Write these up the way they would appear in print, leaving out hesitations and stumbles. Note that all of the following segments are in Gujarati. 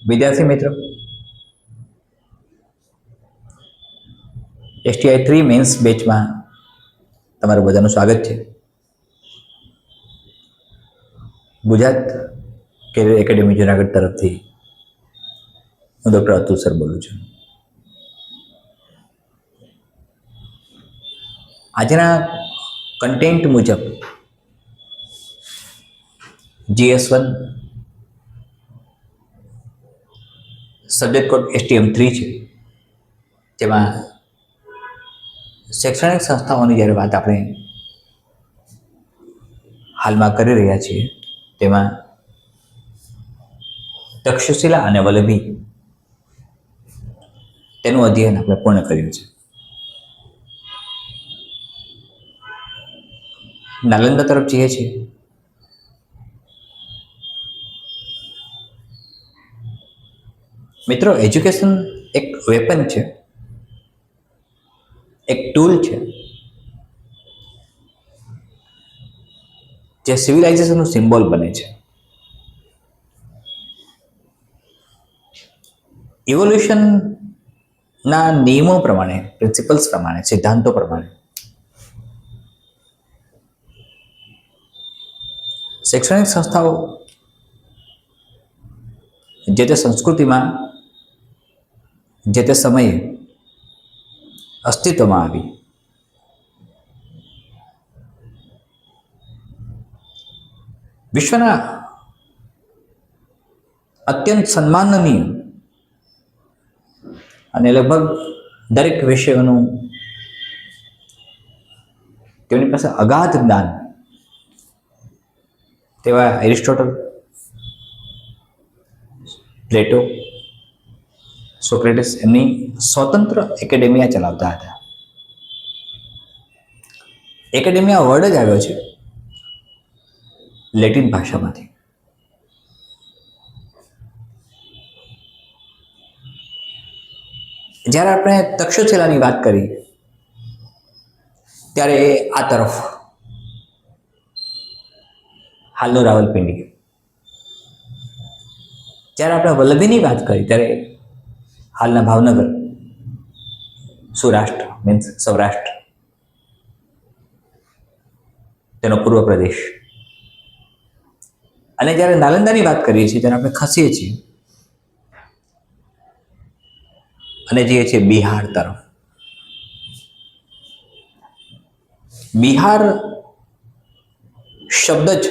વિદ્યાર્થી મિત્રો, STI 3 મેન્સ બેચમાં તમારું બધાનું સ્વાગત છે. ગુજરાત કેરિયર એકેડેમી જુનાગઢ તરફથી હું ડૉક્ટર અતુલ સર બોલું છું. આજના કન્ટેન્ટ મુજબ GS1 સબ્જેક્ટ કોડ STM3 છે, જેમાં શૈક્ષણિક સંસ્થાઓની જ્યારે વાત આપણે હાલમાં કરી રહ્યા છીએ, તેમાં તક્ષશિલા અને વલ્લભી તેનું અધ્યયન આપણે પૂર્ણ કર્યું છે. નાલંદા તરફ જઈએ છીએ. મિત્રો, એજ્યુકેશન એક વેપન છે, એક ટૂલ છે, જે સિવિલાઇઝેશનનું સિમ્બોલ બને છે. ઇવોલ્યુશનના નિયમો પ્રમાણે, પ્રિન્સિપલ્સ પ્રમાણે, સિદ્ધાંતો પ્રમાણે શૈક્ષણિક સંસ્થાઓ જે તે સંસ્કૃતિમાં જે તે સમયે અસ્તિત્વમાં આવી. વિશ્વના અત્યંત સન્માનનીય અને લગભગ દરેક વિષયોનું તેમની પાસે અગાધ જ્ઞાન તેવા એરિસ્ટોટલ, પ્લેટો, સોક્રેટિસ એમની સ્વતંત્ર એકેડેમિયા ચલાવતા હતા. એકેડેમિયા વર્ડ જ આવ્યો છે લેટિન ભાષામાંથી. જ્યારે આપણે તક્ષશિલાની વાત કરી ત્યારે આ તરફ હાલનું રાવલપિંડી, જ્યારે આપણે વલ્લભીની વાત કરી ત્યારે હાલના ભાવનગર, સૌરાષ્ટ્ર મીન્સ સૌરાષ્ટ્ર, તેનો પૂર્વ પ્રદેશ. અને જ્યારે નાલંદાની વાત કરીએ છીએ ત્યારે આપણે ખસીએ છીએ અને જઈએ છીએ બિહાર તરફ. બિહાર શબ્દ જ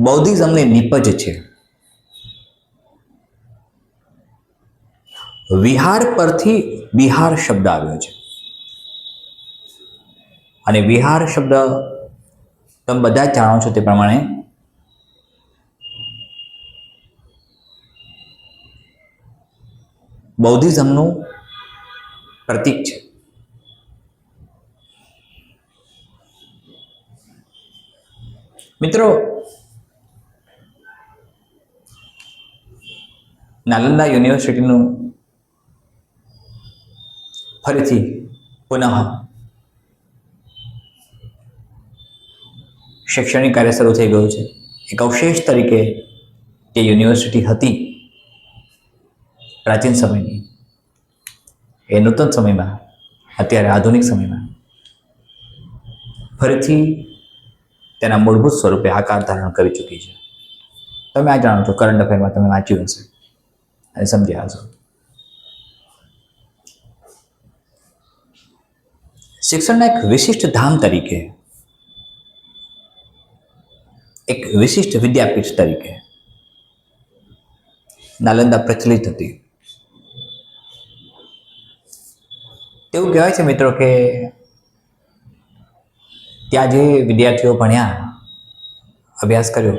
બૌદ્ધિઝમની નિપજ છે. વિહાર પરથી બિહાર શબ્દ આવ્યો છે. અને વિહાર શબ્દ તમે બધા જ જાણો છો તે પ્રમાણે બૌદ્ધિઝમનું પ્રતીક છે. મિત્રો, નાલંદા યુનિવર્સિટીનું ફરીથી પુનઃ શૈક્ષણિક કાર્ય શરૂ થઈ ગયું છે. એક અવશેષ તરીકે જે યુનિવર્સિટી હતી પ્રાચીન સમયની, એ નૂતન સમયમાં, અત્યારે આધુનિક સમયમાં ફરીથી તેના મૂળભૂત સ્વરૂપે આકાર ધારણ કરી ચૂકી છે. તમે આ જાણો છો, કરંટ અફેરમાં તમે વાંચ્યું હશે અને સમજ્યા હશો. શિક્ષણના એક વિશિષ્ટ ધામ તરીકે, એક વિશિષ્ટ વિદ્યાપીઠ તરીકે નાલંદા પ્રચલિત હતી. એવું કહેવાય છે મિત્રો કે ત્યાં જે વિદ્યાર્થીઓ ભણ્યા, અભ્યાસ કર્યો,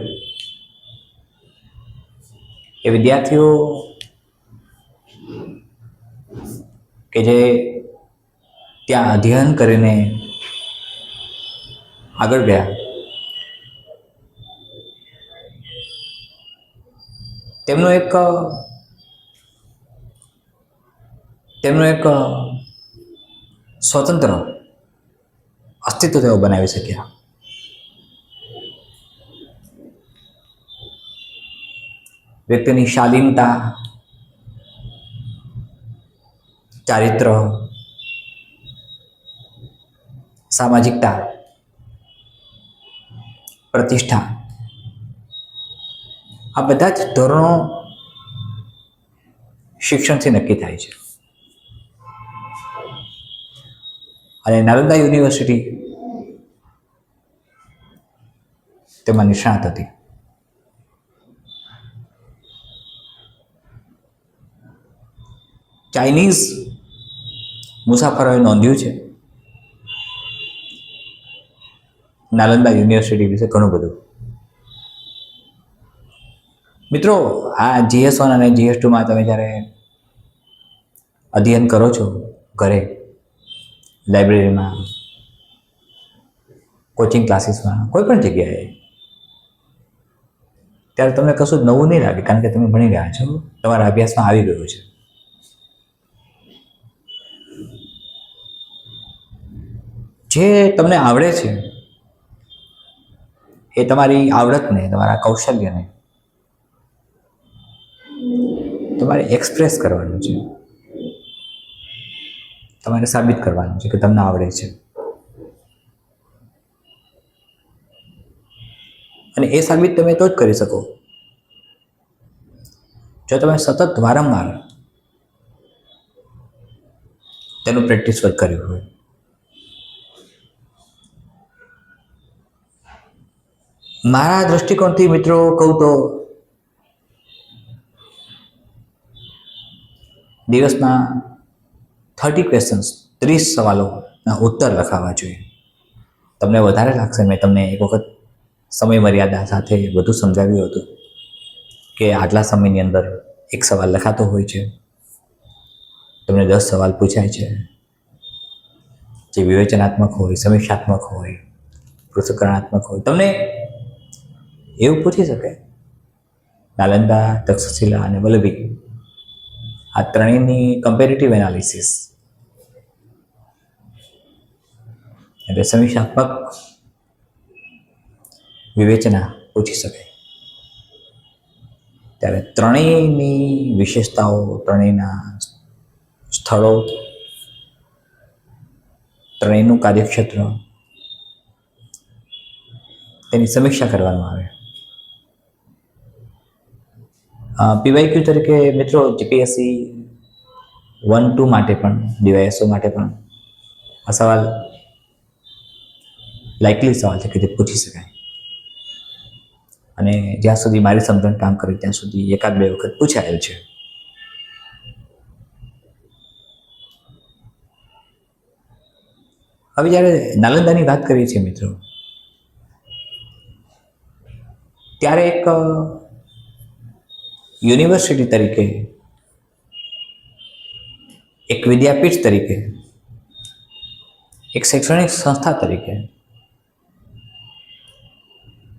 એ વિદ્યાર્થીઓ કે જે ત્યાં અધ્યયન કરીને આગળ ગયા, તેમનું એક સ્વતંત્ર અસ્તિત્વ તેઓ બનાવી શક્યા. વ્યક્તિની શાલીનતા, ચારિત્ર, સામાજિકતા, પ્રતિષ્ઠા, આ બધા જ ધોરણો શિક્ષણથી નક્કી થાય છે. અને નાલંદા યુનિવર્સિટી તેમાં નિષ્ણાત હતી. ચાઇનીઝ મુસાફરોએ નોંધ્યું છે નાલંદા યુનિવર્સિટી વિશે ઘણું બધું. મિત્રો, આ GS1 અને GS2માં તમે જ્યારે અધ્યયન કરો છો ઘરે, લાઇબ્રેરીમાં, કોચિંગ ક્લાસીસમાં, કોઈ પણ જગ્યાએ, ત્યારે તમને કશું નવું નહીં લાગે, કારણ કે તમે ભણી રહ્યા છો, તમારા અભ્યાસમાં આવી ગયું છે. જે તમને આવડે છે એ તમારી આવડતને, તમારા કૌશલ્યને તમારે એક્સપ્રેસ કરવાનું છે, તમારે સાબિત કરવાનું છે કે તમને આવડે છે. અને એ સાબિત તમે તો જ કરી શકો જો તમે સતત વારંવાર તેનું પ્રેક્ટિસ વર્ક કર્યું હોય. મારા દૃષ્ટિકોણથી મિત્રો કહું તો દિવસના 30 ક્વેશ્ચન્સ, 30 સવાલોના ઉત્તર લખાવવા જોઈએ. તમને વધારે લાગશે, મેં તમને એક વખત સમય મર્યાદા સાથે બધું સમજાવ્યું હતું કે આટલા સમયની અંદર એક સવાલ લખાતો હોય છે, તમને 10 સવાલ પૂછાય છે, જે વિવેચનાત્મક હોય, સમીક્ષાત્મક હોય, પૃથ્થકરણાત્મક હોય. તમને એવું પૂછી શકે, નાલંદા, તક્ષશિલા અને વલ્લભી, આ ત્રણેયની કમ્પેરેટિવ એનાલિસિસ એટલે સમીક્ષાત્મક વિવેચના પૂછી શકે. ત્યારે ત્રણેયની વિશેષતાઓ, ત્રણેયના સ્થળો, ત્રણેયનું કાર્યક્ષેત્ર, તેની સમીક્ષા કરવામાં આવે. PYQ તરીકે મિત્રો GPSC 1-2 માટે પણ, DYSO માટે પણ આ સવાલ લાઇકલી સવાલ છે કે જે પૂછી શકાય. અને જ્યાં સુધી મારી સમજણ કામ કરે ત્યાં સુધી 1-2 વખત પૂછાયેલ છે. હવે જ્યારે નાલંદાની વાત કરીએ છીએ મિત્રો, ત્યારે એક યુનિવર્સિટી તરીકે, એક વિદ્યાપીઠ તરીકે, એક શૈક્ષણિક સંસ્થા તરીકે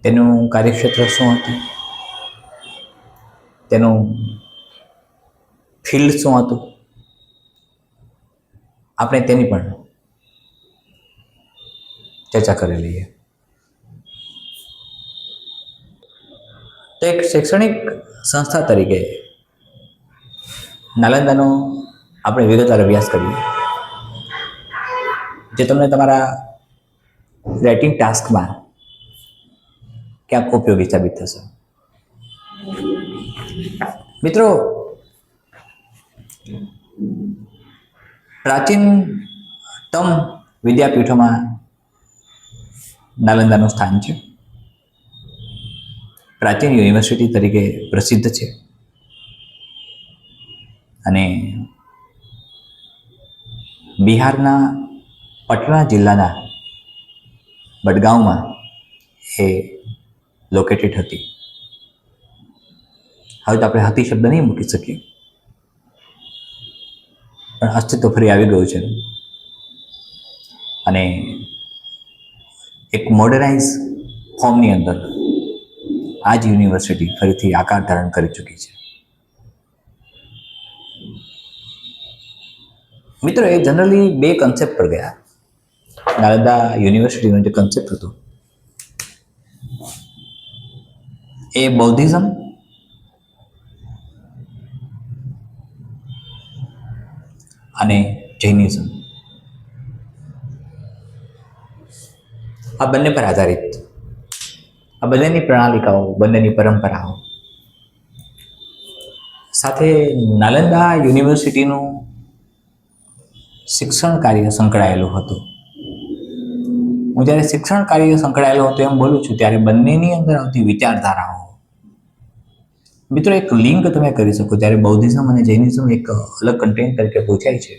તેનું કાર્યક્ષેત્ર શું હતું, તેનું ફિલ્ડ શું હતું, આપણે તેની પણ ચર્ચા કરી લઈએ. તો એક શૈક્ષણિક સંસ્થા તરીકે નાલંદાનો આપણે વિગતવાર અભ્યાસ કરીએ, જે તમને તમારા રાઇટિંગ ટાસ્કમાં ક્યાંક ઉપયોગી સાબિત થશે. મિત્રો, પ્રાચીનતમ વિદ્યાપીઠોમાં નાલંદાનું સ્થાન છે. પ્રાચીન યુનિવર્સિટી તરીકે પ્રસિદ્ધ છે. અને બિહારના પટના જિલ્લાના બડગાંવમાં એ લોકેટેડ હતી. હવે તો આપણે હતી શબ્દ નહીં મૂકી શકીએ, પણ અસ્તિત્વ ફરી આવી ગયું છે. અને એક મોડર્નાઇઝ ફોર્મની અંદર આ જ યુનિવર્સિટી ફરીથી આકાર ધારણ કરી ચૂકી છે. મિત્રો, એ જનરલી 2 કન્સેપ્ટ પર ગયા. નાલંદા યુનિવર્સિટીનો જે કન્સેપ્ટ હતો એ બૌદ્ધિઝમ અને જૈનિઝમ, આ બંને પર આધારિત, આ બંનેની પ્રણાલિકાઓ, બંનેની પરંપરાઓ સાથે નાલંદા યુનિવર્સિટીનું શિક્ષણ કાર્ય સંકળાયેલું હતું. હું જ્યારે શિક્ષણ કાર્ય સંકળાયેલું હતું એમ બોલું છું ત્યારે બંનેની અંદર આવતી વિચારધારાઓ, મિત્રો એક લિંક તમે કરી શકો. જ્યારે બૌદ્ધિઝમ અને જૈનિઝમ એક અલગ કન્ટેન્ટ તરીકે પૂછાય છે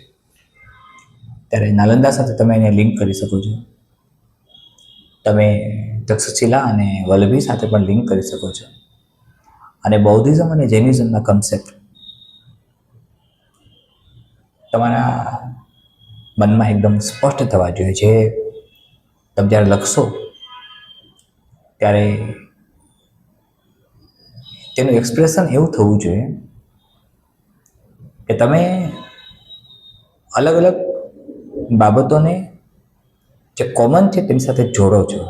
ત્યારે નાલંદા સાથે તમે એને લિંક કરી શકો છો. તમે તક્ષશિલા અને વલ્લભી સાથે પણ લિંક કરી શકો છો. અને બૌદ્ધિઝમ અને જૈનિઝમના કન્સેપ્ટ તમારા મનમાં એકદમ સ્પષ્ટ થવા જોઈએ. જે તમે જ્યારે લખશો ત્યારે તેનું એક્સપ્રેશન એવું થવું જોઈએ કે તમે અલગ અલગ બાબતોને જે કોમન છે તેની સાથે જોડો છો.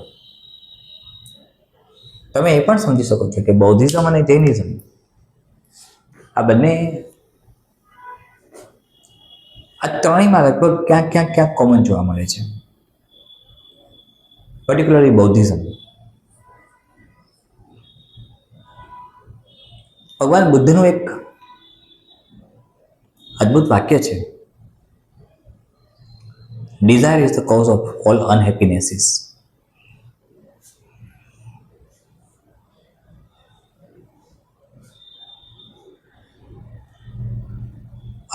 તમે એ પણ સમજી શકો છો કે બૌદ્ધિઝમ અને જૈનિઝમ આ બંને, આ ત્રણેયમાં લગભગ ક્યાંક કોમન જોવા મળે છે. Particularly Buddhism. ભગવાન બુદ્ધનું એક અદ્ભુત વાક્ય છે, desire is the cause of all unhappinesses.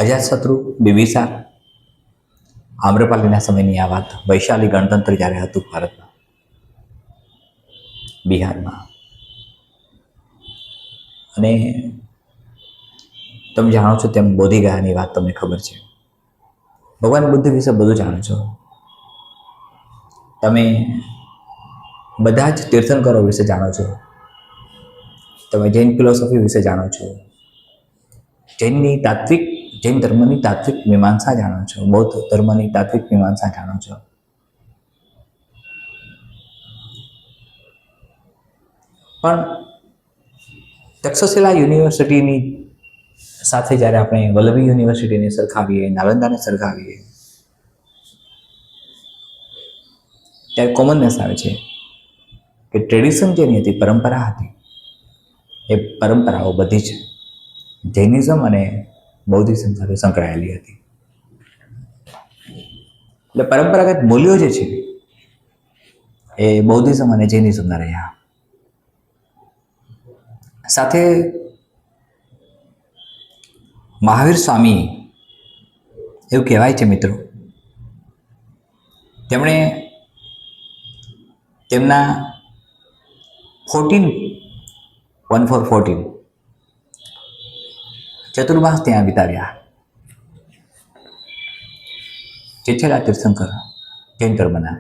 Ajatashatru, Bimbisara, આમ્રપાલીના સમયની આ વાત. વૈશાલી ગણતંત્ર જ્યારે હતું ભારતમાં, બિહારમાં, અને તમે જાણો છો તેમ બોધિગયાની વાત તમને ખબર છે. ભગવાન બુદ્ધ વિશે બધું જાણો છો તમે. બધા જ તીર્થંકરો વિશે જાણો છો તમે. જૈન ફિલોસોફી વિશે જાણો છો. જૈન ધર્મની તાત્વિક મીમાંસા જાણો છો. બૌદ્ધ ધર્મની તાત્વિક મીમાંસા જાણો છો. પણ તક્ષશિલા યુનિવર્સિટીની સાથે જ્યારે આપણે વલ્લભી યુનિવર્સિટીને સરખાવીએ, નાલંદાને સરખાવીએ, ત્યારે કોમનનેસ આવે છે કે ટ્રેડિશન જેની હતી, પરંપરા હતી, એ પરંપરાઓ બધી જ જૈનિઝમ અને બૌદ્ધિઝમ સાથે સંકળાયેલી હતી. એટલે પરંપરાગત મૂલ્યો જે છે એ બૌદ્ધિઝમ અને જૈનિઝમના રહ્યા. સાથે મહાવીર સ્વામી, એવું કહેવાય છે મિત્રો, તેમણે તેમના 14 ચતુર્માસ ત્યાં વિતાવ્યા. ચેછેલા તીર્થંકર જૈન ધર્મના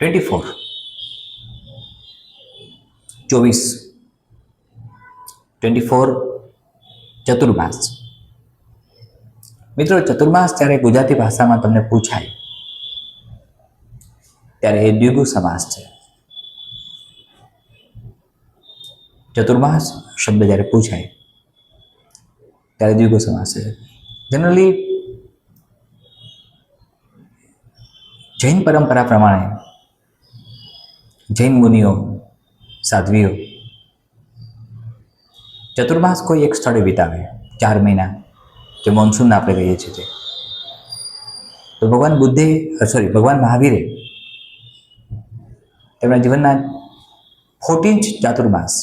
24 ચતુર્માસ. મિત્રો ચતુર્માસ જ્યારે ગુજરાતી ભાષામાં તમને પૂછાય ત્યારે એ દ્વિગુ સમાસ છે. ચતુર્માસ શબ્દ જ્યારે પૂછાય ત્યારે દ્વિગુ સમાસ છે. જનરલી જૈન પરંપરા પ્રમાણે જૈન મુનિઓ, સાધ્વીઓ ચતુર્માસ કોઈ એક સ્થળે વિતાવે, 4 મહિના, જે મોન્સૂન આપણે કહીએ છીએ તે. તો ભગવાન મહાવીરે તેમના જીવનના 14 ચાતુર્માસ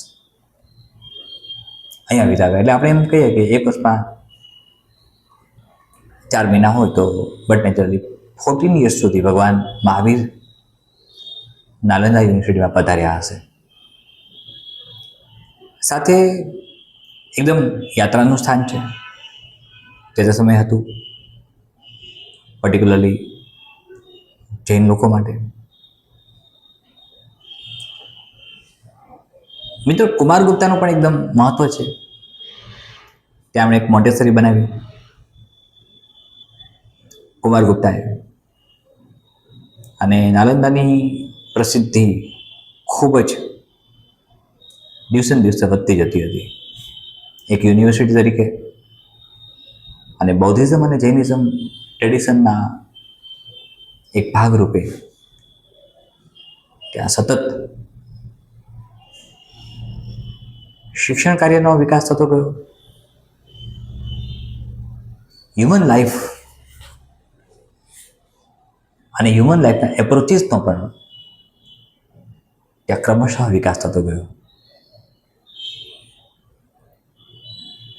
અહીંયા વિતાવ્યા. એટલે આપણે એમ કહીએ કે એક વર્ષમાં 4 મહિના હોય તો બટ નેચરલી 14 યર્સ સુધી ભગવાન મહાવીર નાલંદા યુનિવર્સિટીમાં પધાર્યા હશે. સાથે એકદમ યાત્રાનું સ્થાન છે તે સમય હતું, પર્ટિક્યુલરલી જૈન લોકો માટે. મિત્રો કુમારગુપ્તાનું પણ એકદમ મહત્વ છે. ત્યાં એમણે એક મોન્ટેસરી બનાવી કુમારગુપ્તાએ, અને નાલંદાની પ્રસિદ્ધિ ખૂબ જ દિવસે ને દિવસે વધતી જતી હતી. એક યુનિવર્સિટી તરીકે અને બૌદ્ધિઝમ અને જૈનિઝમ ટ્રેડિશનના એક ભાગરૂપે ત્યાં સતત શિક્ષણ કાર્યનો વિકાસ થતો ગયો. હ્યુમન લાઈફ અને હ્યુમન લાઈફના એપ્રોચીસનો પણ ત્યાં ક્રમશઃ વિકાસ થતો ગયો.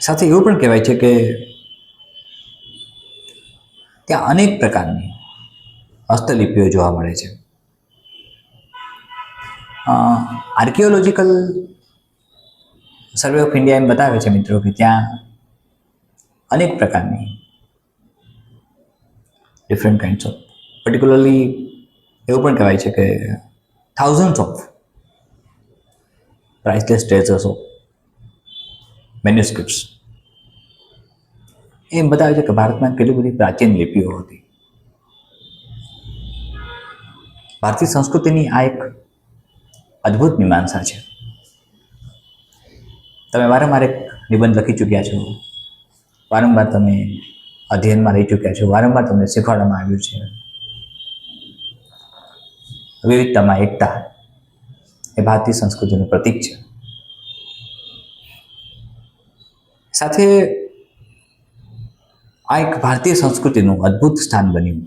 સાથે એવું પણ કહેવાય છે કે ત્યાં અનેક પ્રકારની હસ્તલિપિઓ જોવા મળે છે. આર્કિયોલોજીકલ સર્વે ઓફ ઇન્ડિયા એમ બતાવે છે મિત્રો કે ત્યાં અનેક પ્રકારની ડિફરન્ટ કાઇન્ડ્સ ઓફ, પર્ટિક્યુલરલી એવું પણ કહેવાય છે કે થાઉઝન્ડ્સ ઓફ પ્રાઇસલેસ ટ્રેઝર્સ ઓફ મેન્યુસ્ક્રિપ્ટ્સ એમ બતાવે છે કે ભારતમાં કેટલી બધી પ્રાચીન લિપિઓ હતી. ભારતીય સંસ્કૃતિની આ એક અદ્ભુત મીમાંસા છે. તમે વારંવાર એક નિબંધ લખી ચૂક્યા છો, વારંવાર તમે અધ્યયનમાં રહી ચૂક્યા છો, વારંવાર તમને શીખવાડવામાં આવ્યું છે વિવિધતામાં એકતા એ ભારતીય સંસ્કૃતિનું પ્રતીક છે. સાથે આ એક ભારતીય સંસ્કૃતિનું અદ્ભુત સ્થાન બન્યું.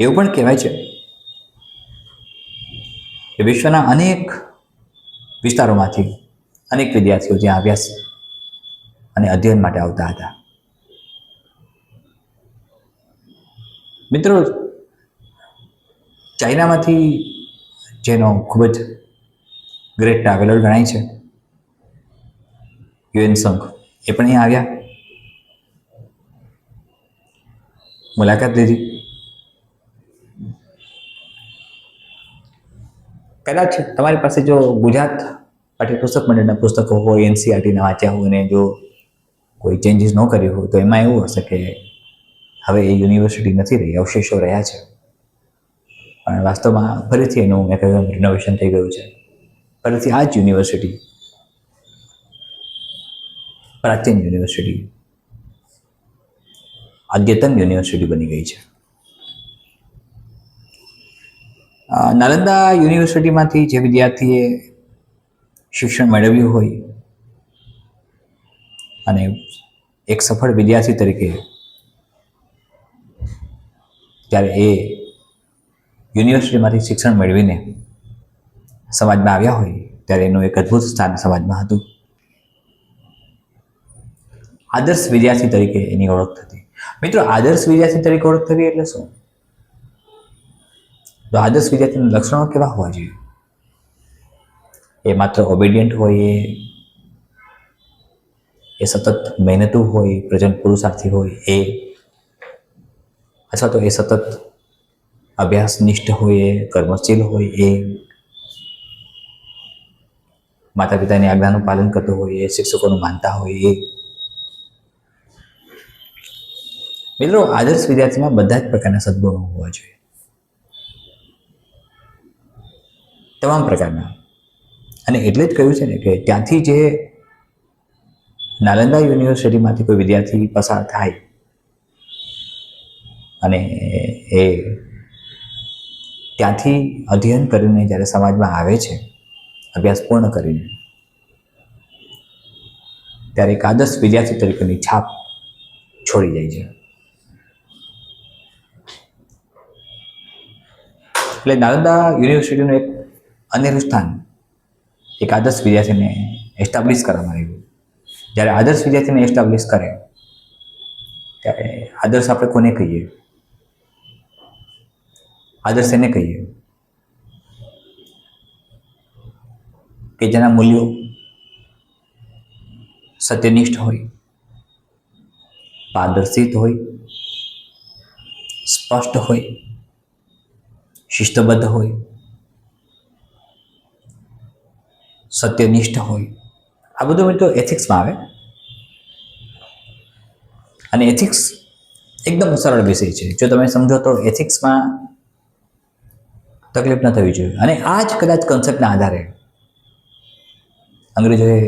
એવું પણ કહેવાય છે કે વિશ્વના અનેક વિસ્તારોમાંથી અનેક વિદ્યાર્થીઓ ત્યાં અભ્યાસ અને અધ્યયન માટે આવતા હતા. મિત્રો, ચાઇનામાંથી જેનો ખૂબ જ ગ્રેટ ટ્રાવેલર ગણાય છે યુએન સંઘ, એ પણ અહીંયા આવ્યા, મુલાકાત લીધી. કદાચ તમારી પાસે જો ગુજરાત પાઠ્યપુસ્તક મંડળના પુસ્તકો હોય, એનસીઆરટીના વાંચ્યા હોય અને જો કોઈ ચેન્જીસ ન કર્યું હોય તો એમાં એવું હશે કે હવે એ યુનિવર્સિટી નથી રહી, અવશેષો રહ્યા છે. પણ વાસ્તવમાં ફરીથી એનું મેં કહ્યું રિનોવેશન થઈ ગયું છે. ફરીથી આ જ યુનિવર્સિટી પ્રાચીન યુનિવર્સિટી, અદ્યતન યુનિવર્સિટી બની ગઈ છે. નાલંદા યુનિવર્સિટીમાંથી જે વિદ્યાર્થીએ શિક્ષણ મેળવ્યું હોય અને એક સફળ વિદ્યાર્થી તરીકે જ્યારે એ યુનિવર્સિટીમાંથી શિક્ષણ મેળવીને સમાજમાં આવ્યા હોય ત્યારે એનું એક અદ્ભુત સ્થાન સમાજમાં હતું. આદર્શ વિદ્યાર્થી તરીકે એની ઓળખ થતી. મિત્રો, આદર્શ વિદ્યાર્થી તરીકે ઓળખ થવી એટલે શું? તો આદર્શ વિદ્યાર્થીના લક્ષણો કેવા હોવા જોઈએ? એ માત્ર ઓબેડિયન્ટ હોય, એ સતત મહેનતુ હોય, પ્રજન પુરુષાર્થી હોય, એ અથવા તો એ સતત અભ્યાસનિષ્ઠ હોય, એ કર્મશીલ હોય, એ માતા પિતાની આજ્ઞાનું પાલન કરતો હોય, એ શિક્ષકોનું માનતા હોય. એ મિત્રો, આદર્શ વિદ્યાર્થીમાં બધા જ પ્રકારના સદગુણો હોવા જોઈએ, તમામ પ્રકારના. અને એટલે જ કહ્યું છે ને કે ત્યાંથી જે નાલંદા યુનિવર્સિટીમાંથી કોઈ વિદ્યાર્થી પસાર થાય અને એ ત્યાંથી અધ્યયન કરીને જ્યારે સમાજમાં આવે છે, અભ્યાસ પૂર્ણ કરીને, ત્યારે એક આદર્શ વિદ્યાર્થી તરીકેની છાપ છોડી જાય છે. એટલે નાલંદા યુનિવર્સિટીનું એક અનેરું સ્થાન એક આદર્શ વિદ્યાર્થીને એસ્ટાબ્લિશ કરવામાં આવ્યું. જ્યારે આદર્શ વિદ્યાર્થીને એસ્ટાબ્લિશ કરે ત્યારે આદર્શ આપણે કોને કહીએ? આદર્શ એને કહીએ કે જેના મૂલ્યો સત્યનિષ્ઠ હોય, પારદર્શિત હોય, સ્પષ્ટ હોય, શિસ્તબદ્ધ હોય, સત્યનિષ્ઠ હોય. આ બધું મિત્રો એથિક્સમાં આવે. અને એથિક્સ એકદમ સરળ વિષય છે. જો તમે સમજો તો એથિક્સમાં તકલીફ ન થવી જોઈએ. અને આ જ કદાચ કન્સેપ્ટના આધારે અંગ્રેજોએ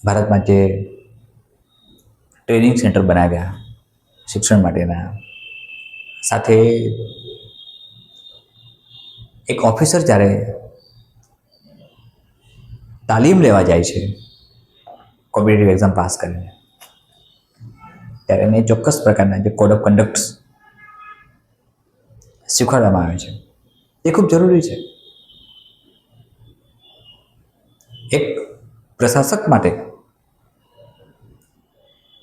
ભારતમાં જે ટ્રેનિંગ સેન્ટર બનાવ્યા શિક્ષણ માટેના. સાથે એક ઓફિસર જ્યારે તાલીમ લેવા જાય છે કોમ્પિટિટિવ એક્ઝામ પાસ કરીને, ત્યારે એને ચોક્કસ પ્રકારના જે કોડ ઓફ કન્ડક્ટ શીખવાડવામાં આવે છે. એ ખૂબ જરૂરી છે. એક પ્રશાસક માટે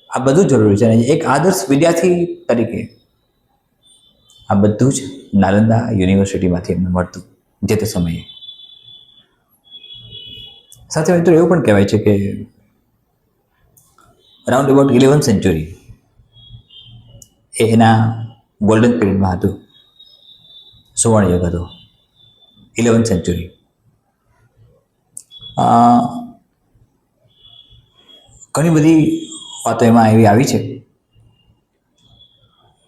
આ બધું જરૂરી છે. અને એક આદર્શ વિદ્યાર્થી તરીકે આ બધું જ નાલંદા યુનિવર્સિટીમાંથી એમને મળતું જે તે સમયે. સાથે મિત્રો એવું પણ કહેવાય છે કે અરાઉન્ડ અબાઉટ 11th સેન્ચુરી એ એના ગોલ્ડન પીરિયડમાં હતું, સુવર્ણ યુગ હતો 11th સેન્ચુરી. ઘણી બધી વાતો એમાં એવી આવી છે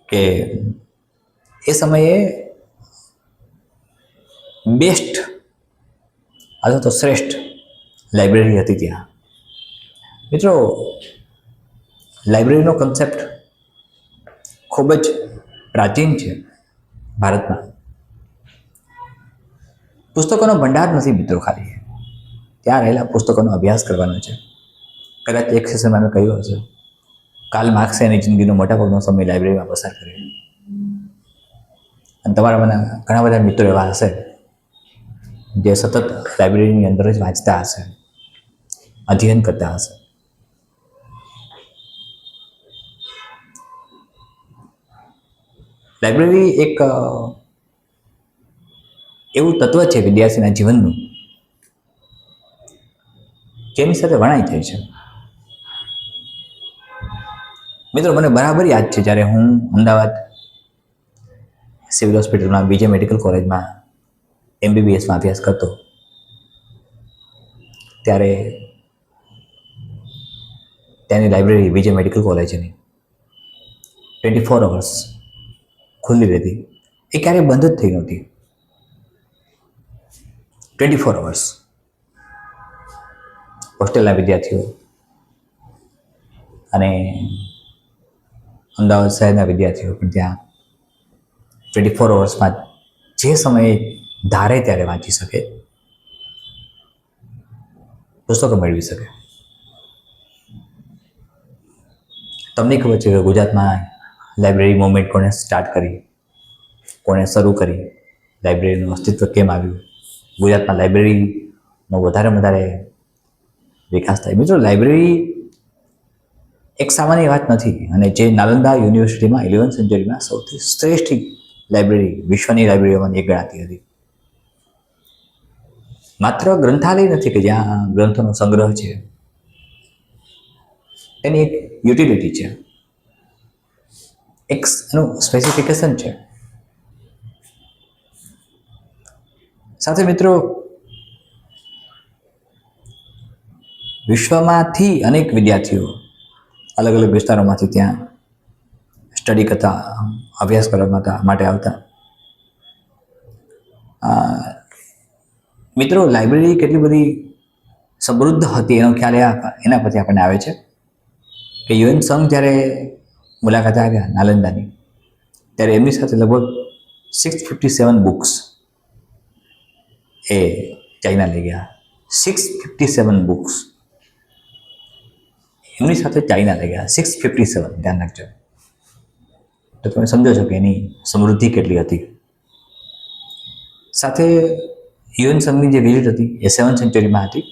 કે એ સમયે બેસ્ટ અથવા તો શ્રેષ્ઠ લાઇબ્રેરી હતી ત્યાં. મિત્રો, લાઇબ્રેરીનો કન્સેપ્ટ ખૂબ જ પ્રાચીન છે ભારતમાં. પુસ્તકોનો ભંડાર નથી મિત્રો, ખાલી ત્યાં રહેલા પુસ્તકોનો અભ્યાસ કરવાનો છે. કદાચ એક સેશનમાં મેં કહ્યું હશે, કાર્લ માર્ક્સે એની જિંદગીનો મોટાભાગનો સમય લાઇબ્રેરીમાં પસાર કર્યો. અને તમારા મને ઘણા બધા મિત્રો એવા હશે જે સતત લાઇબ્રેરીની અંદર જ વાંચતા હશે, અધ્યયન કરતા હશે. લાઇબ્રેરી એક એવું તત્વ છે વિદ્યાર્થીના જીવનનું જેની સાથે વણાઈ જાય છે. મિત્રો, મને બરાબર યાદ છે જ્યારે હું અમદાવાદ સિવિલ હોસ્પિટલમાં બીજે મેડિકલ કોલેજમાં MBBSમાં અભ્યાસ કરતો, ત્યારે ત્યાંની લાઇબ્રેરી બીજે મેડિકલ કોલેજની 24 અવર્સ ખુલ્લી રહેતી. એ ક્યારેય બંધ જ થઈ નહોતી. 24 અવર્સ. હોસ્ટેલના વિદ્યાર્થીઓ અને અમદાવાદ શહેરના વિદ્યાર્થીઓ પણ ત્યાં 24 અવર્સમાં જે સમયે ધારે ત્યારે વાંચી શકે, પુસ્તકો મેળવી શકે. તમને ખબર છે કે ગુજરાતમાં લાઇબ્રેરી મૂવમેન્ટ કોણે સ્ટાર્ટ કરી, કોણે શરૂ કરી, લાઇબ્રેરીનું અસ્તિત્વ કેમ આવ્યું, ગુજરાતમાં લાઇબ્રેરીનો વધારે વિકાસ થાય. મિત્રો, લાઇબ્રેરી એક સામાન્ય વાત નથી. અને જે નાલંદા યુનિવર્સિટીમાં 11th સેન્ચુરીમાં સૌથી શ્રેષ્ઠ લાઇબ્રેરી, વિશ્વની લાઇબ્રેરીઓમાંની એક ગણાતી હતી. માત્ર ગ્રંથાલય નથી કે જ્યાં ગ્રંથોનો સંગ્રહ છે, એની એક યુટિલિટી છે, એક એનું સ્પેસિફિકેશન છે. સાથે મિત્રો, વિશ્વમાંથી અનેક વિદ્યાર્થીઓ અલગ અલગ વિસ્તારોમાંથી ત્યાં સ્ટડી કરતા, અભ્યાસ કરવા માટે આવતા. મિત્રો, લાઇબ્રેરી કેટલી બધી સમૃદ્ધ હતી એનો ખ્યાલ એના પછી આપણને આવે છે કે યુએન સંઘ જ્યારે મુલાકાતે આવ્યા નાલંદાની, ત્યારે એમની સાથે લગભગ 657 બુક્સ એ ચાઇના લઈ ગયા. 657 બુક્સ એમની સાથે ચાઇના લઈ ગયા. 657, ધ્યાન રાખજો. તો તમે સમજો છો કે એની સમૃદ્ધિ કેટલી હતી. સાથે યુએન સંઘની જે વિઝિટ હતી એ 7th સેન્ચુરીમાં હતી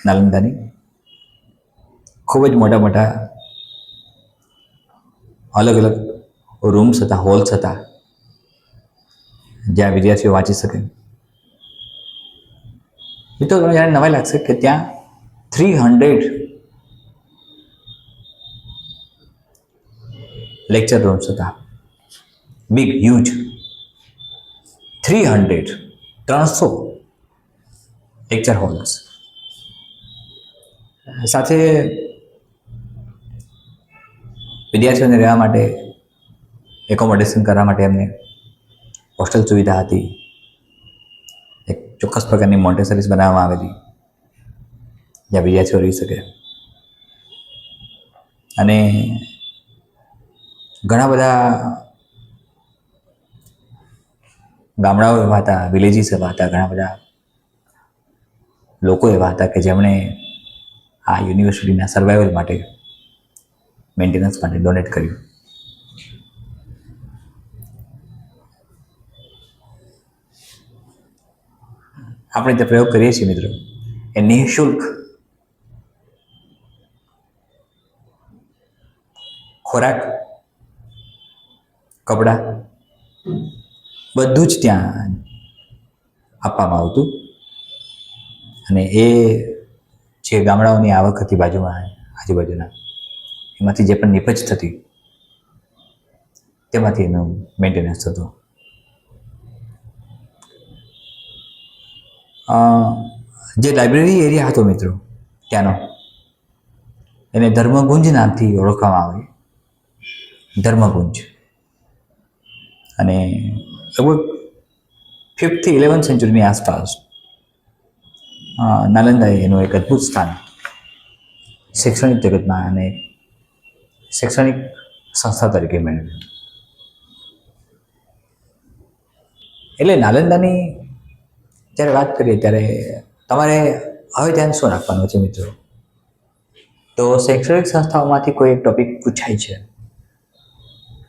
નાલંદાની. ખૂબ જ મોટા અલગ અલગ રૂમ્સ હતા, હોલ્સ હતા, જ્યાં વિદ્યાર્થીઓ વાંચી શકે. મિત્રો, તમને જાણે નવાઈ લાગશે કે ત્યાં 300 લેક્ચર રૂમ્સ હતા. Big, huge. 300 lecture holes. સાથે વિદ્યાર્થીઓને રહેવા માટે, એકોમોડેશન કરવા માટે એમને હોસ્ટેલ સુવિધા હતી. એક ચોક્કસ પ્રકારની મોન્ટેસરીઝ બનાવવામાં આવેલી જ્યાં વિદ્યાર્થીઓ રહી શકે. અને ઘણા બધા ગામડાઓ એવા હતા, વિલેજીસ એવા હતા, ઘણા બધા લોકો એવા હતા કે જેમણે આ યુનિવર્સિટીના સર્વાઈવલ માટે, મેન્ટેનન્સ માટે ડોનેટ કર્યું. આપણે જે પ્રયોગ કરીએ છીએ મિત્રો એ નિઃશુલ્ક ખોરાક, કપડાં બધું જ ત્યાં આપવામાં આવતું. અને એ જે ગામડાઓની આવક હતી બાજુમાં આજુબાજુના, એમાંથી જે પણ નિપજ થતી તેમાંથી એનું મેન્ટેનન્સ થતું. જે લાઇબ્રેરી એરિયા હતો મિત્રો ત્યાંનો, એને ધર્મગુંજ નામથી ઓળખવામાં આવે. ધર્મગુંજ. અને લગભગ 5th થી 11th સેન્ચુરીની આસપાસ નાલંદાએ એનું એક અદ્ભુત સ્થાન શૈક્ષણિક જગતમાં અને શૈક્ષણિક સંસ્થા તરીકે મેળવ્યું. એટલે નાલંદાની જ્યારે વાત કરીએ ત્યારે તમારે હવે ધ્યાન શું રાખવાનું છે મિત્રો? તો શૈક્ષણિક સંસ્થાઓમાંથી કોઈ એક ટોપિક પૂછાય છે,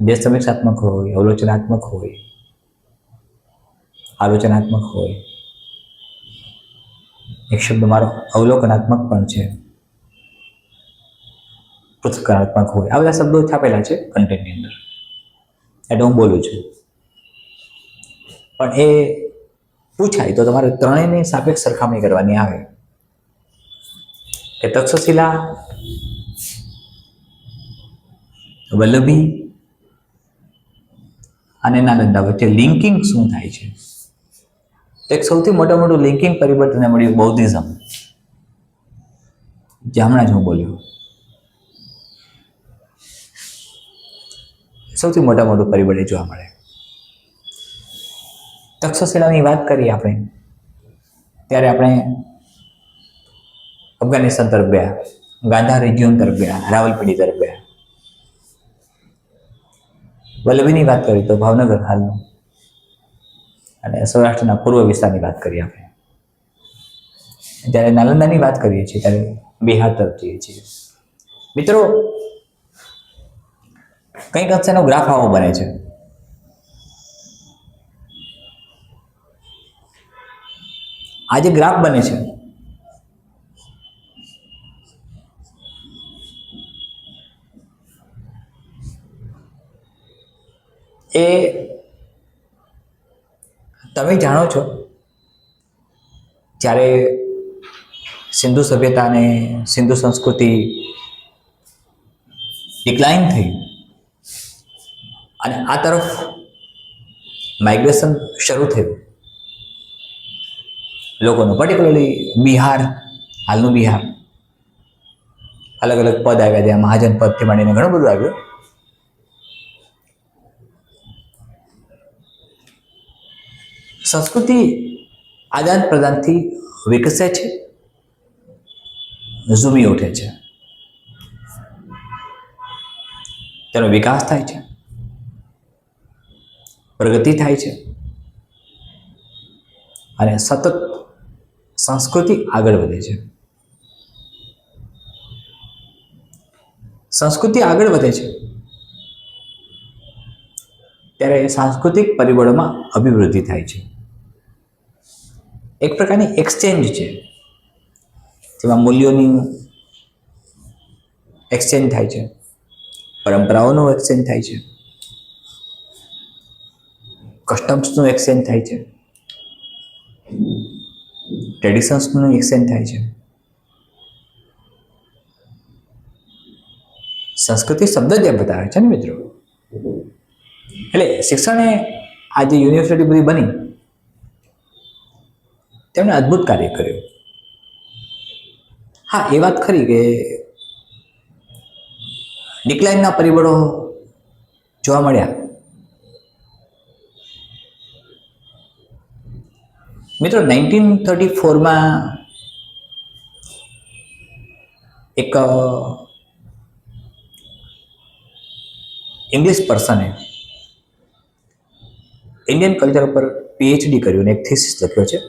દેશ સમીક્ષાત્મક હોય, અવલોચનાત્મક હોય, આલોચનાત્મક હોય, એક શબ્દ મારો અવલોકનાત્મક પણ છે, પૃથ્થકરણાત્મક હોય, આ બધા શબ્દો છાપેલા છે કન્ટેન્ટની અંદર, એટલે હું બોલું છું. પણ એ પૂછાય તો તમારે ત્રણેયની સાપેક્ષ સરખામણી કરવાની આવે કે તક્ષશિલા, વલ્લભી અને નાલંદા વચ્ચે લિંકિંગ શું થાય છે. એક સૌથી મોટું લિંકિંગ પરિબળ તમને મળ્યું બૌદ્ધિઝમ, જે હમણાં જ હું બોલ્યો. સૌથી મોટું પરિબળ એ જોવા મળે. તક્ષશિલાની વાત કરીએ આપણે ત્યારે આપણે અફઘાનિસ્તાન તરફ ગયા, ગાંધાર રિજિયન તરફ ગયા, રાવલપિંડી તરફ ગયા. વલ્લભીની વાત કરીએ તો ભાવનગર હાલનું, અને સૌરાષ્ટ્રના પૂર્વ વિસ્તારની વાત કરીએ આપણે. જ્યારે નાલંદાની વાત કરીએ છીએ ત્યારે બિહાર તરફ જઈએ છીએ. મિત્રો, કંઈક અંશેનો ગ્રાફ આવો બને છે. આ જે ગ્રાફ બને છે એ તમે જાણો છો જ્યારે સિંધુ સભ્યતા અને સિંધુ સંસ્કૃતિ ડિક્લાઇન થઈ અને આ તરફ માઇગ્રેશન શરૂ થયું લોકોનું, પર્ટિક્યુલરલી બિહાર, હાલનું બિહાર, અલગ અલગ પદ આવ્યા, ત્યાં મહાજન પદથી માંડીને ઘણું બધું આવ્યું. સંસ્કૃતિ આદાન પ્રદાનથી વિકસે છે, ઝૂમી ઉઠે છે, તેનો વિકાસ થાય છે, પ્રગતિ થાય છે, અને સતત સંસ્કૃતિ આગળ વધે છે. સંસ્કૃતિ આગળ વધે છે ત્યારે સાંસ્કૃતિક પરિબળોમાં અભિવૃદ્ધિ થાય છે. એક પ્રકારની એક્સચેન્જ છે, જેમાં મૂલ્યોની એક્સચેન્જ થાય છે, પરંપરાઓનું એક્સચેન્જ થાય છે, કસ્ટમ્સનું એક્સચેન્જ થાય છે, ટ્રેડિશન્સનું એક્સચેન્જ થાય છે. સંસ્કૃતિ શબ્દ જ બતાવે છે ને મિત્રો. એટલે શિક્ષણે આ જે યુનિવર્સિટી બધી બની તેમણે અદ્ભુત કાર્ય કર્યું. હા, એ વાત ખરી કે ડિક્લાઇનના પરિબળો જોવા મળ્યા. મિત્રો, 1934માં એક ઇંગ્લિશ પર્સને ઇન્ડિયન કલ્ચર ઉપર પીએચડી કર્યું અને એક થીસિસ લખ્યો છે.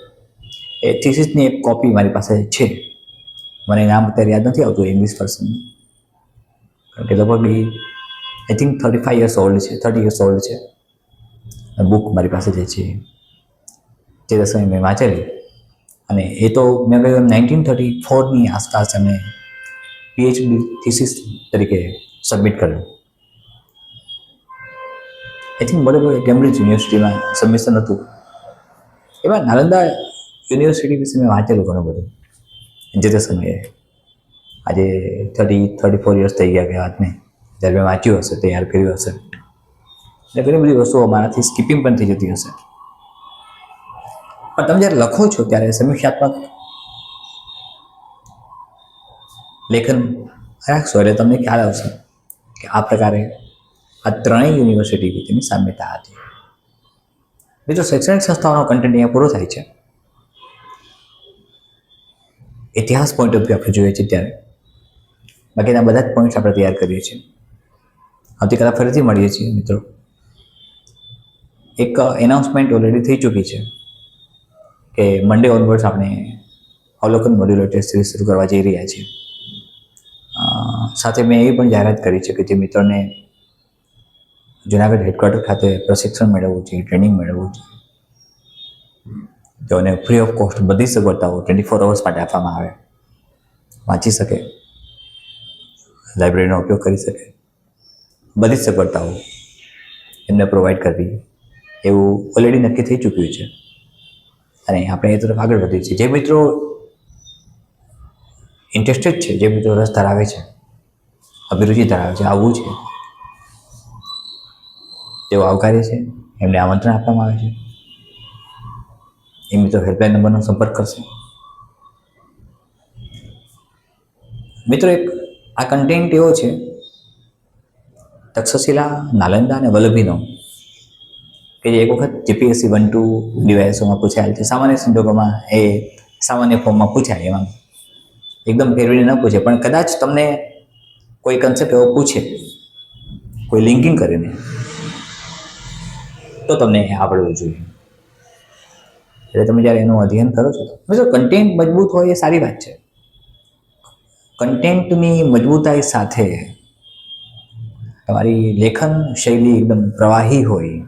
એ થીસિસની એક કોપી મારી પાસે છે. મને નામ અત્યારે યાદ નથી આવતું ઇંગ્લિશ પર્સનનું, કારણ કે લગભગ આઈ થિંક 35 યર્સ ઓલ્ડ છે, 30 યર્સ ઓલ્ડ છે. બુક મારી પાસે જે છે તે સમયે મેં વાંચેલી, અને એ તો મેં કહ્યું 1934ની આસપાસ એમણે પીએચડી થીસિસ તરીકે સબમિટ કર્યું. આઈ થિંક બરાબર કેમ્બ્રિજ યુનિવર્સિટીમાં સબમિશન હતું. એમાં નાલંદા યુનિવર્સિટી વિશે મેં વાંચેલું ઘણું બધું જે તે સમયે. આજે 34 યર્સ થઈ ગયા કે વાતને, જ્યારે મેં વાંચ્યું હશે, તૈયાર કર્યું હશે, એટલે ઘણી બધી વસ્તુઓ મારાથી સ્કીપિંગ પણ થઈ જતી હશે. પણ તમે જ્યારે લખો છો ત્યારે સમીક્ષાત્મક લેખન રાખશો એટલે તમને ખ્યાલ આવશે કે આ પ્રકારે આ ત્રણેય યુનિવર્સિટી વચ્ચેની સામ્યતા હતી. બીજો શૈક્ષણિક સંસ્થાઓનો કન્ટેન્ટ અહીંયા પૂરો થાય છે. ઇતિહાસ પોઈન્ટ ઓફ વ્યૂ આપણે જોઈએ છીએ ત્યારે બાકીના બધા જ પોઈન્ટ્સ આપણે તૈયાર કરીએ છીએ. આવતીકાલે ફરીથી મળીએ છીએ મિત્રો. એક એનાઉન્સમેન્ટ ઓલરેડી થઈ ચૂકી છે કે મંડે ઓનવર્ડ્સ આપણે અવલોકન મોડ્યુલર ટેસ્ટ સિરીઝ શરૂ કરવા જઈ રહ્યા છીએ. સાથે મેં એ પણ જાહેરાત કરી છે કે જે મિત્રોને જુનાગઢ હેડક્વાર્ટર ખાતે પ્રશિક્ષણ મેળવવું છે, ટ્રેનિંગ મેળવવું છે, તેઓને ફ્રી ઓફ કોસ્ટ બધી સગવડતાઓ 24 અવર્સ માટે આપવામાં આવે, વાંચી શકે, લાઇબ્રેરીનો ઉપયોગ કરી શકે, બધી સગવડતાઓ એમને પ્રોવાઈડ કરવી એવું ઓલરેડી નક્કી થઈ ચૂક્યું છે. અને આપણે એ તરફ આગળ વધીએ છીએ. જે મિત્રો ઇન્ટરેસ્ટેડ છે, જે મિત્રો રસ ધરાવે છે, અભિરુચિ ધરાવે છે, આવવું છે, તેઓ આવકારે છે, એમને આમંત્રણ આપવામાં આવે છે. એ મિત્રો હેલ્પલાઇન નંબરનો સંપર્ક કરશે. મિત્રો એક આ કન્ટેન્ટ એવો છે તક્ષશિલા, નાલંદા અને વલ્લભીનો કે જે એક વખત જીપીએસસી 1-2 ડિવાઇસોમાં પૂછાયેલ છે. સામાન્ય સંજોગોમાં એ સામાન્ય ફોર્મમાં પૂછાય, એમાં એકદમ ફેરવીને ન પૂછે, પણ કદાચ તમને કોઈ કન્સેપ્ટ એવો પૂછે કોઈ લિંકિંગ કરીને તો તમને આવડવું જોઈએ. એટલે તમે જ્યારે એનું અધ્યયન કરો છો મિત્રો, કન્ટેન્ટ મજબૂત હોય એ સારી વાત છે. કન્ટેન્ટની મજબૂતાઈ સાથે તમારી લેખન શૈલી એકદમ પ્રવાહી હોય,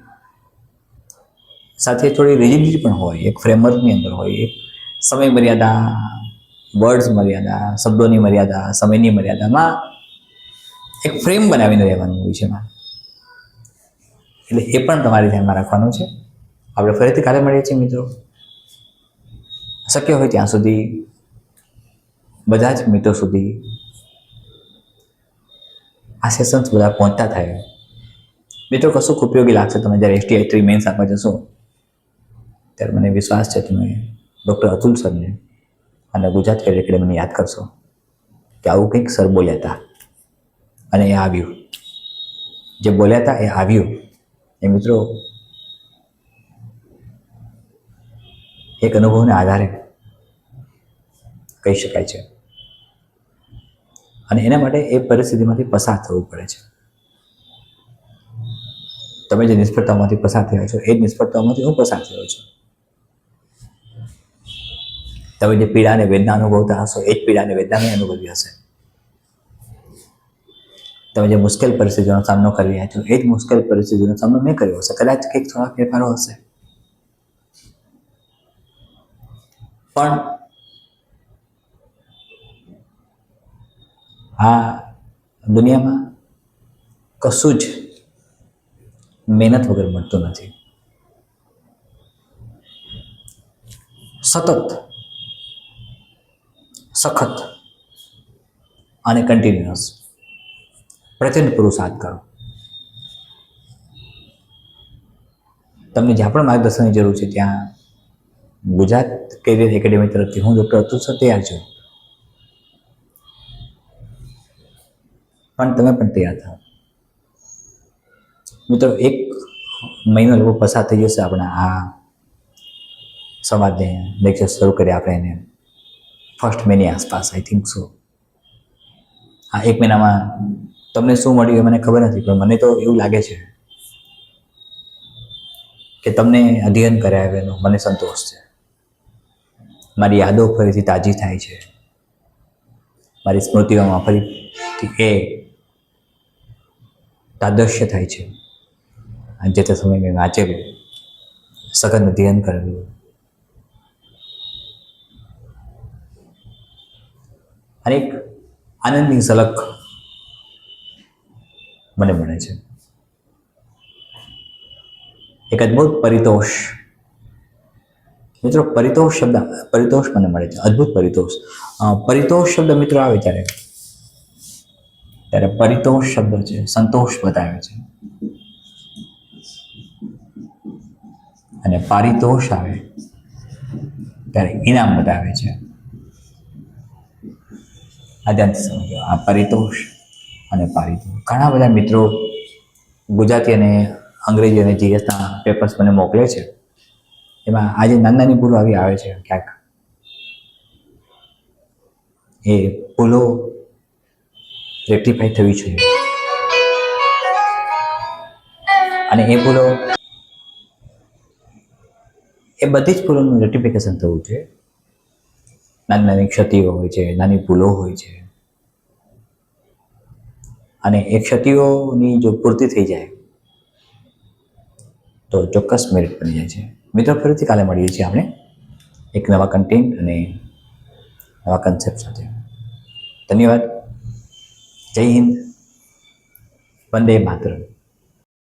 સાથે થોડી રિજિડિટી પણ હોય, એક ફ્રેમવર્કની અંદર હોય, એક સમય મર્યાદા, વર્ડ્સ મર્યાદા, શબ્દોની મર્યાદા, સમયની મર્યાદામાં એક ફ્રેમ બનાવીને રહેવાનું હોય છે એમાં. એટલે એ પણ તમારે ધ્યાનમાં રાખવાનું છે. આપણે ફરીથી કાલે મળીએ છીએ મિત્રો. શક્ય હોય ત્યાં સુધી બધા જ મિત્રો સુધી આ સેશન્સ બધા પહોંચતા થાય. મિત્રો કશુંક ઉપયોગી લાગશે તમે જ્યારે STI 3 મેન્સ આપવા જશો ત્યારે મને વિશ્વાસ છે તમે ડૉક્ટર અતુલ સરને અને ગુજરાત કેડેટ એકેડેમીને યાદ કરશો કે આવું કંઈક સર બોલ્યા હતા અને એ આવ્યું. જે બોલ્યા હતા એ આવ્યું. એ મિત્રો એક અનુભવના આધારે કહી શકાય છે. અને એના માટે એ પરિસ્થિતિમાંથી પસાર થવું પડે છે. તમે જે નિષ્ફળતામાંથી પસાર થયા છો એ જ નિષ્ફળતામાંથી હું પસાર થયો છું. તમે જે પીડા અને વેદના અનુભવતા હશો એ જ પીડા અને વેદના મેં અનુભવી હશે. તમે જે મુશ્કેલ પરિસ્થિતિઓનો સામનો કરી રહ્યા છો એ જ મુશ્કેલ પરિસ્થિતિનો સામનો મેં કર્યો હશે. કદાચ કંઈક થોડા ફેરફારો હશે, પણ આ દુનિયામાં કશું જ મહેનત વગર મળતું નથી. સતત, સખત અને કન્ટિન્યુઅસ પ્રચંડ પુરુષાર્થ કરો. તમને જ્યાં પણ માર્ગદર્શનની જરૂર છે ત્યાં ગુજરાત કેરિયર એકેડેમી તરફથી હું ડૉક્ટર અતુલ સર તૈયાર છું. પણ તમે પણ તૈયાર થાઓ મિત્રો. એક મહિનો લગભગ પસાર થઈ જશે આપણા આ સંવાદને લેક્ચર શરૂ કરી આપણે એને 1 મેની આસપાસ, આઈ થિંક સો. આ 1 મહિનામાં તમને શું મળ્યું એ મને ખબર નથી, પણ મને તો એવું લાગે છે કે તમને અધ્યયન કર્યા એનો મને સંતોષ છે. મારી યાદો ફરીથી તાજી થાય છે, મારી સ્મૃતિઓમાં ફરીથી એ તાદૃશ્ય થાય છે. અને જે તે સમય મેં વાંચેલું, સઘન અધ્યયન કરેલું, અને એક આનંદની ઝલક મને મળે છે. એક અદ્ભુત પરિતોષ, મિત્રો પરિતોષ મને મળે છે, અદ્ભુત પરિતોષ. પરિતોષ શબ્દ મિત્રો આવે ત્યારે પરિતોષ શબ્દ છે સંતોષ બતાવે છે, અને પારિતોષ આવે ત્યારે ઇનામ બતાવે છે. આ ધ્યાનથી સમજો, આ પરિતોષ અને પારિતોષ. ઘણા બધા મિત્રો ગુજરાતી અને અંગ્રેજી અને જીએસના પેપર્સ મને મોકલે છે. એમાં આજે નાની ભૂલો આવી આવે છે ક્યાંક. એ ભૂલો રેક્ટિફાઈ થવી જોઈએ, અને એ ભૂલો, એ બધી જ ભૂલોનું રેક્ટિફિકેશન થવું જોઈએ. નાની નાની ક્ષતિઓ હોય છે, નાની ભૂલો હોય છે, અને એ ક્ષતિઓની જો પૂર્તિ થઈ જાય તો ચોક્કસ મેરિટ બની જાય છે. મિત્રો ફરીથી કાલે મળીએ છીએ આપણે એક નવા કન્ટેન્ટ અને નવા કન્સેપ્ટ સાથે. ધન્યવાદ. જય હિન્દ. વંદે માતરમ.